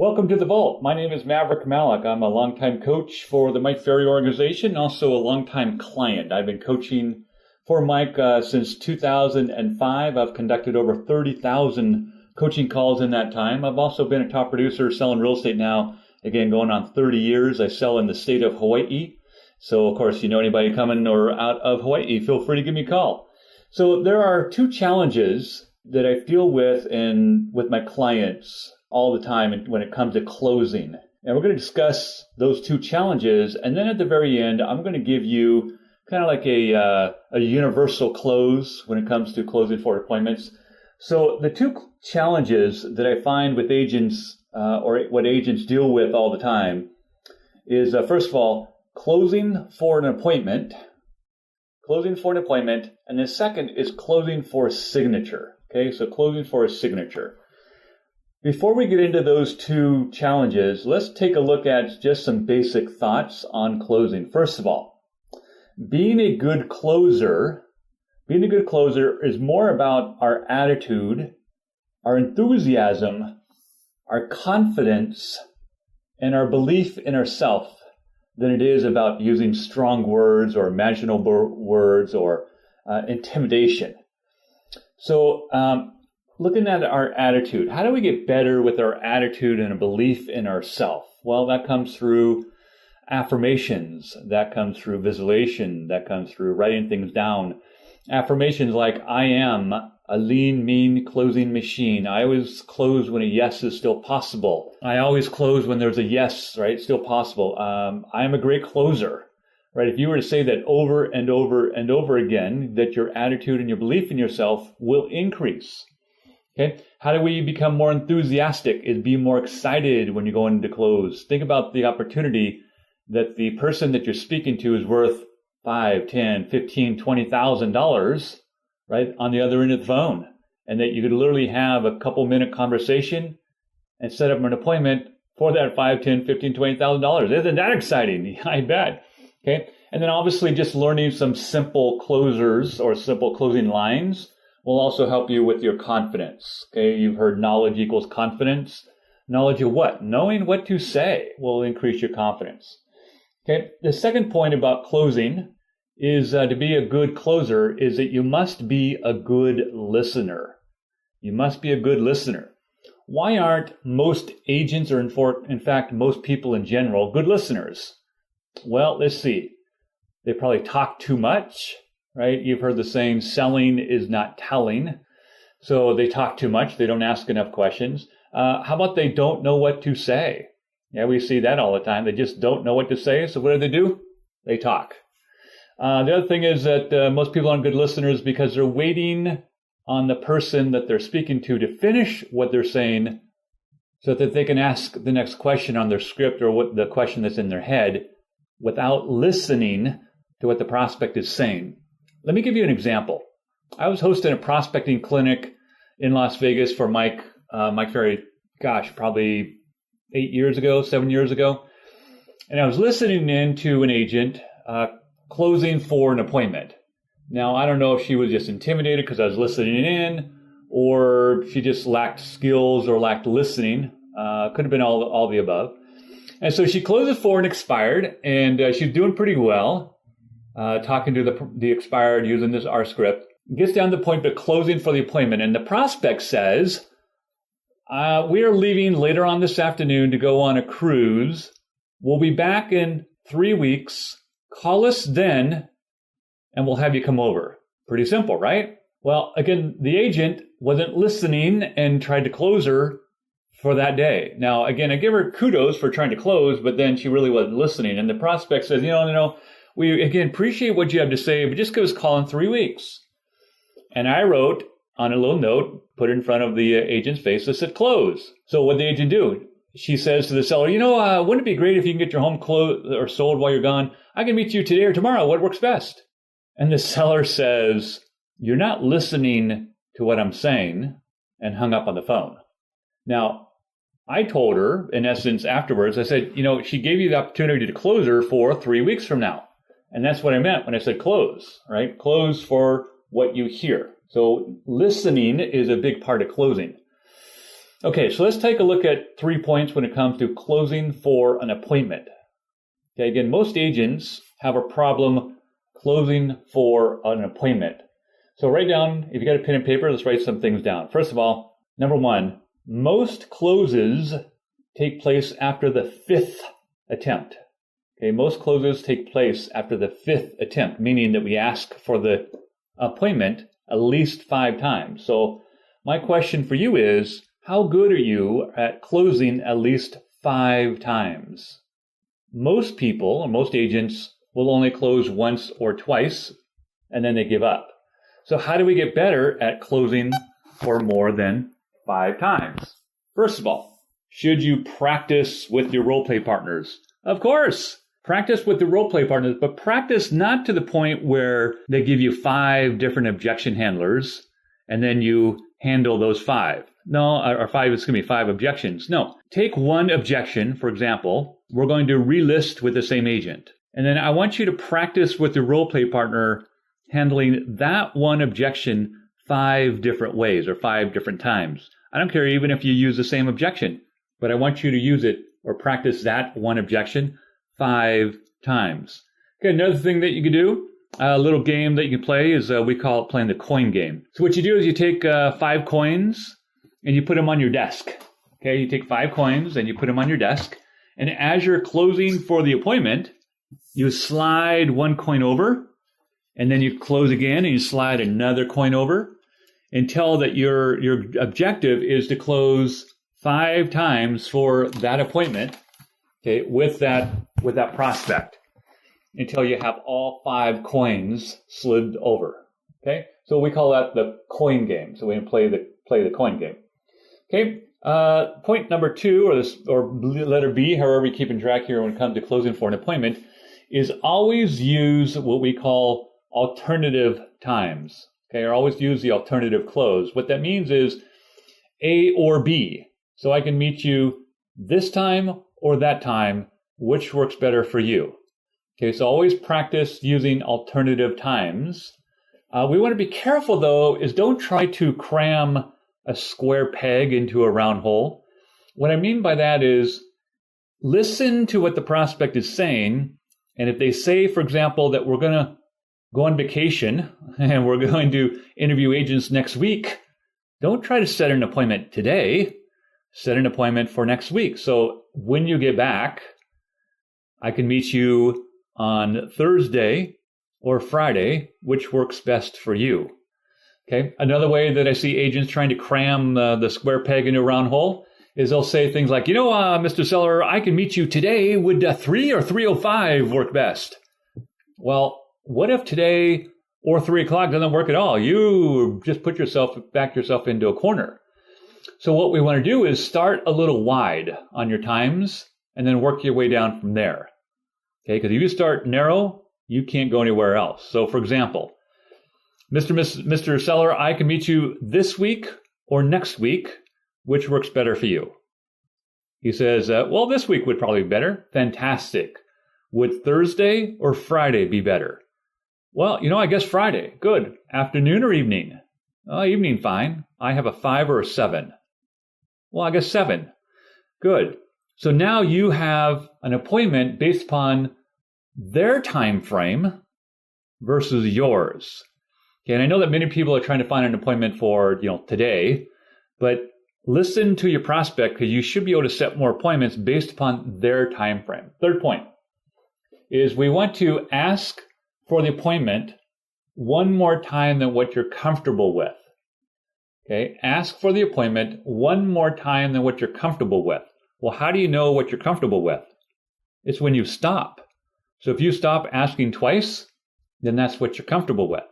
Welcome to the Vault. My name is Maverick Malik. I'm a longtime coach for the Mike Ferry organization, also a longtime client. I've been coaching for Mike since 2005. I've conducted over 30,000 coaching calls in that time. I've also been a top producer selling real estate now, again, going on 30 years. I sell in the state of Hawaii. So, of course, you know anybody coming or out of Hawaii, feel free to give me a call. So there are two challenges that I deal with with my clients all the time when it comes to closing. And we're going to discuss those two challenges. And then at the very end, I'm going to give you kind of like a universal close when it comes to closing for appointments. So the two challenges that I find with agents or what agents deal with all the time is, first of all, closing for an appointment. And the second is closing for a signature. Okay, so closing for a signature. Before we get into those two challenges, let's take a look at just some basic thoughts on closing. First of all, being a good closer is more about our attitude, our enthusiasm, our confidence, and our belief in ourselves than it is about using strong words or imaginable words or intimidation. So, looking at our attitude, how do we get better with our attitude and a belief in ourselves? Well, that comes through affirmations, that comes through visualization, that comes through writing things down. Affirmations like, I am a lean, mean closing machine. I always close when a yes is still possible. I always close when there's a yes, right? Still possible. I am a great closer, right? If you were to say that over and over and over again, that your attitude and your belief in yourself will increase. Okay. How do we become more enthusiastic? Is be more excited when you're going to close. Think about the opportunity that the person that you're speaking to is worth $5, $10, $15, $20,000, right, on the other end of the phone, and that you could literally have a couple-minute conversation and set up an appointment for that $5, $10, $15, $20,000. Isn't that exciting? I bet. Okay. And then obviously just learning some simple closers or simple closing lines will also help you with your confidence. Okay, you've heard knowledge equals confidence. Knowledge of what? Knowing what to say will increase your confidence. Okay, the second point about closing is to be a good closer is that you must be a good listener. You must be a good listener. Why aren't most agents or in fact most people in general good listeners? Well, let's see. They probably talk too much. Right? You've heard the saying, selling is not telling. So they talk too much. They don't ask enough questions. How about they don't know what to say? Yeah, we see that all the time. They just don't know what to say. So what do? They talk. The other thing is that most people aren't good listeners because they're waiting on the person that they're speaking to finish what they're saying so that they can ask the next question on their script or what the question that's in their head without listening to what the prospect is saying. Let me give you an example. I was hosting a prospecting clinic in Las Vegas for Mike Ferry, probably 7 years ago. And I was listening in to an agent closing for an appointment. Now, I don't know if she was just intimidated because I was listening in, or she just lacked skills or lacked listening. Could have been all the above. And so she closes for an expired, and she's doing pretty well. Talking to the expired using our script, gets down to the point of closing for the appointment. And the prospect says, we are leaving later on this afternoon to go on a cruise. We'll be back in 3 weeks. Call us then, and we'll have you come over. Pretty simple, right? Well, again, the agent wasn't listening and tried to close her for that day. Now, again, I give her kudos for trying to close, but then she really wasn't listening. And the prospect says, no. We, again, appreciate what you have to say, but just give us a call in 3 weeks. And I wrote on a little note, put it in front of the agent's face that said close. So what did the agent do? She says to the seller, wouldn't it be great if you can get your home closed or sold while you're gone? I can meet you today or tomorrow. What works best? And the seller says, you're not listening to what I'm saying, and hung up on the phone. Now, I told her, in essence, afterwards, I said, she gave you the opportunity to close her for 3 weeks from now. And that's what I meant when I said close, right? Close for what you hear. So listening is a big part of closing. Okay, so let's take a look at 3 points when it comes to closing for an appointment. Okay, again, most agents have a problem closing for an appointment. So write down, if you got a pen and paper, let's write some things down. First of all, number one, most closes take place after the 5th attempt. Okay, most closes take place after the 5th attempt, meaning that we ask for the appointment at least 5 times. So my question for you is, how good are you at closing at least 5 times? Most people, or most agents, will only close once or twice, and then they give up. So how do we get better at closing for more than 5 times? First of all, should you practice with your role play partners? Of course, practice with the role play partners, but practice not to the point where they give you 5 different objection handlers, and then you handle those 5. No, or 5 objections. No, take one objection, for example, we're going to relist with the same agent. And then I want you to practice with your role play partner handling that one objection 5 different ways or 5 different times. I don't care even if you use the same objection, but I want you to use it or practice that one objection 5 times. Okay, another thing that you can do, a little game that you can play is we call it playing the coin game. So what you do is you take 5 coins and you put them on your desk. Okay, you take 5 coins and you put them on your desk. And as you're closing for the appointment, you slide 1 coin over, and then you close again and you slide another coin over until that your objective is to close 5 times for that appointment, okay, with that prospect, until you have all 5 coins slid over. Okay, so we call that the coin game. So we can play the coin game. Okay, point number 2, or letter B, however you're keeping track here when it comes to closing for an appointment, is always use what we call alternative times. Okay, or always use the alternative close. What that means is A or B. So I can meet you this time or that time, which works better for you. Okay, so always practice using alternative times. We want to be careful, though, is don't try to cram a square peg into a round hole. What I mean by that is listen to what the prospect is saying, and if they say, for example, that we're going to go on vacation and we're going to interview agents next week, don't try to set an appointment today. Set an appointment for next week. So when you get back, I can meet you on Thursday or Friday, which works best for you. Okay. Another way that I see agents trying to cram the square peg into a round hole is they'll say things like, Mr. Seller, I can meet you today. Would 3 or 3:05 work best? Well, what if today or 3 o'clock doesn't work at all? You just back yourself into a corner. So what we want to do is start a little wide on your times and then work your way down from there. Okay, because if you start narrow, you can't go anywhere else. So for example, Mr. Seller, I can meet you this week or next week, which works better for you? He says, well, this week would probably be better. Fantastic. Would Thursday or Friday be better? Well, I guess Friday. Good. Afternoon or evening? Evening, fine. I have a 5 or a 7. Well, I guess 7. Good. So now you have an appointment based upon their time frame versus yours. Okay, and I know that many people are trying to find an appointment for, today, but listen to your prospect because you should be able to set more appointments based upon their time frame. Third point is we want to ask for the appointment one more time than what you're comfortable with. Okay, ask for the appointment one more time than what you're comfortable with. Well, how do you know what you're comfortable with? It's when you stop. So if you stop asking twice, then that's what you're comfortable with.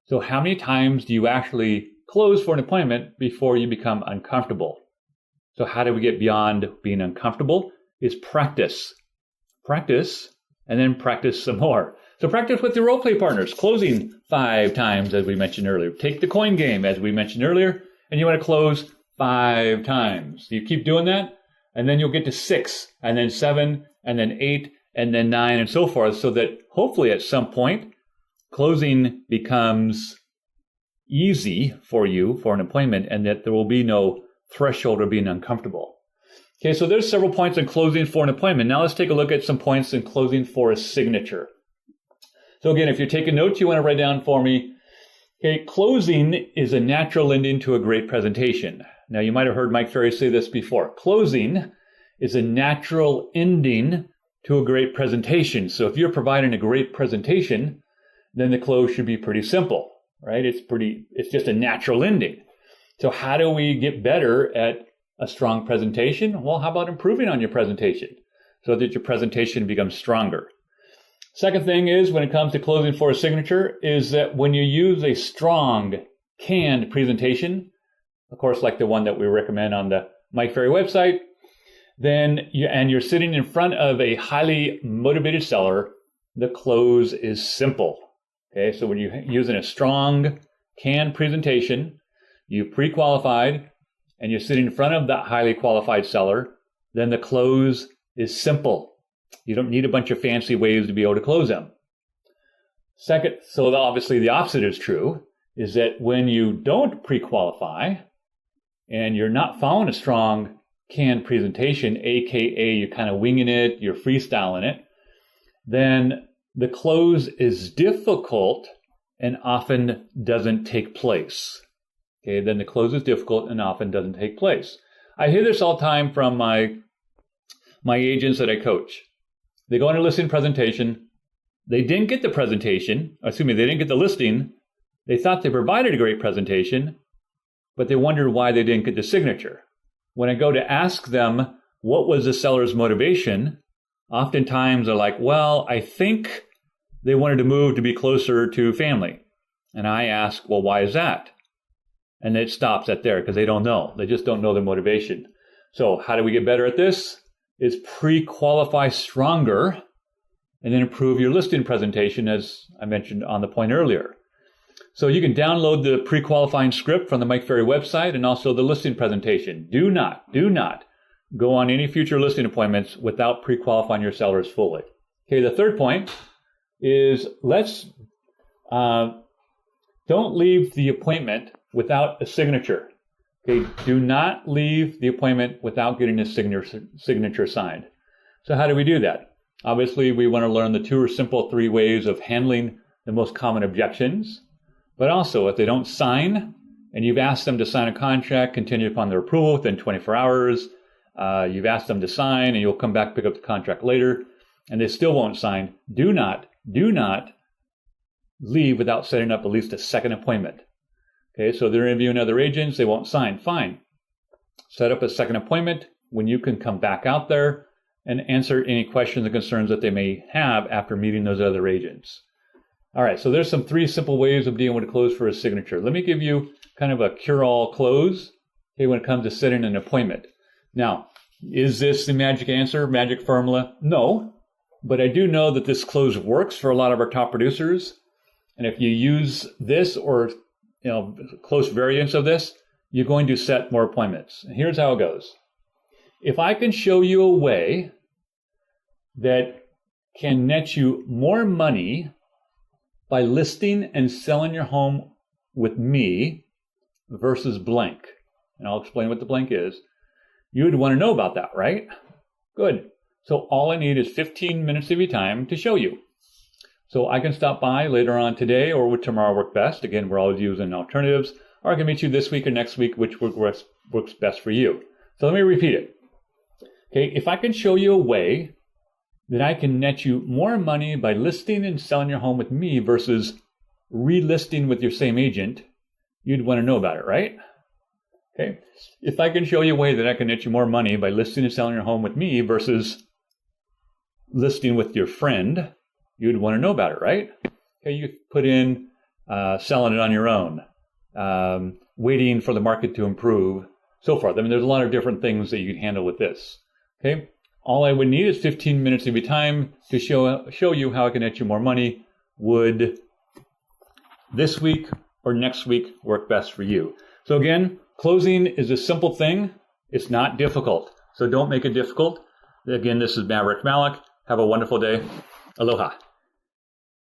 So how many times do you actually close for an appointment before you become uncomfortable? So how do we get beyond being uncomfortable? It's practice. Practice, and then practice some more. So practice with your role play partners, closing 5 times, as we mentioned earlier. Take the coin game, as we mentioned earlier, and you want to close 5 times. You keep doing that, and then you'll get to 6, and then 7, and then 8, and then 9, and so forth, so that hopefully at some point, closing becomes easy for you for an appointment, and that there will be no threshold of being uncomfortable. Okay, so there's several points in closing for an appointment. Now let's take a look at some points in closing for a signature. So again, if you're taking notes, you want to write down for me. Okay, closing is a natural ending to a great presentation. Now you might have heard Mike Ferry say this before. Closing is a natural ending to a great presentation. So if you're providing a great presentation, then the close should be pretty simple, right? It's just a natural ending. So how do we get better at a strong presentation? Well, how about improving on your presentation so that your presentation becomes stronger? Second thing is, when it comes to closing for a signature, is that when you use a strong, canned presentation, of course, like the one that we recommend on the Mike Ferry website, then you're sitting in front of a highly motivated seller, the close is simple. Okay, so when you're using a strong, canned presentation, you've pre-qualified, and you're sitting in front of that highly qualified seller, then the close is simple. You don't need a bunch of fancy ways to be able to close them. Second, so obviously the opposite is true, is that when you don't pre-qualify and you're not following a strong canned presentation, aka you're kind of winging it, you're freestyling it, then the close is difficult and often doesn't take place. Okay, then the close is difficult and often doesn't take place. I hear this all the time from my agents that I coach. They go on a listing presentation. They didn't get the presentation. They didn't get the listing. They thought they provided a great presentation, but they wondered why they didn't get the signature. When I go to ask them what was the seller's motivation, oftentimes they're like, well, I think they wanted to move to be closer to family. And I ask, well, why is that? And it stops at there because they don't know. They just don't know their motivation. So how do we get better at this? Is pre-qualify stronger and then improve your listing presentation, as I mentioned on the point earlier. So you can download the pre-qualifying script from the Mike Ferry website and also the listing presentation. Do not go on any future listing appointments without pre-qualifying your sellers fully. Okay, the third point is don't leave the appointment without a signature. Okay, do not leave the appointment without getting a signature signed. So how do we do that? Obviously, we want to learn the 2 or simple 3 ways of handling the most common objections. But also, if they don't sign, and you've asked them to sign a contract contingent upon their approval within 24 hours, you've asked them to sign, and you'll come back pick up the contract later, and they still won't sign, do not leave without setting up at least a second appointment. Okay, so they're interviewing other agents, they won't sign. Fine. Set up a second appointment when you can come back out there and answer any questions and concerns that they may have after meeting those other agents. All right, so there's some 3 simple ways of being able to close for a signature. Let me give you kind of a cure-all close, okay, when it comes to setting an appointment. Now, is this the magic answer, magic formula? No, but I do know that this close works for a lot of our top producers. And if you use this or close variants of this, you're going to set more appointments. And here's how it goes. If I can show you a way that can net you more money by listing and selling your home with me versus blank, and I'll explain what the blank is, you would want to know about that, right? Good. So all I need is 15 minutes of your time to show you. So I can stop by later on today, or would tomorrow work best? Again, we're always using alternatives. Or I can meet you this week or next week, which works best for you. So let me repeat it. Okay, if I can show you a way that I can net you more money by listing and selling your home with me versus relisting with your same agent, you'd want to know about it, right? Okay, if I can show you a way that I can net you more money by listing and selling your home with me versus listing with your friend, you'd want to know about it, right? Okay, you put in selling it on your own, waiting for the market to improve, so forth. I mean, there's a lot of different things that you can handle with this. Okay, all I would need is 15 minutes of your time to show you how I can net you more money. Would this week or next week work best for you? So again, closing is a simple thing. It's not difficult. So don't make it difficult. Again, this is Maverick Malik. Have a wonderful day. Aloha.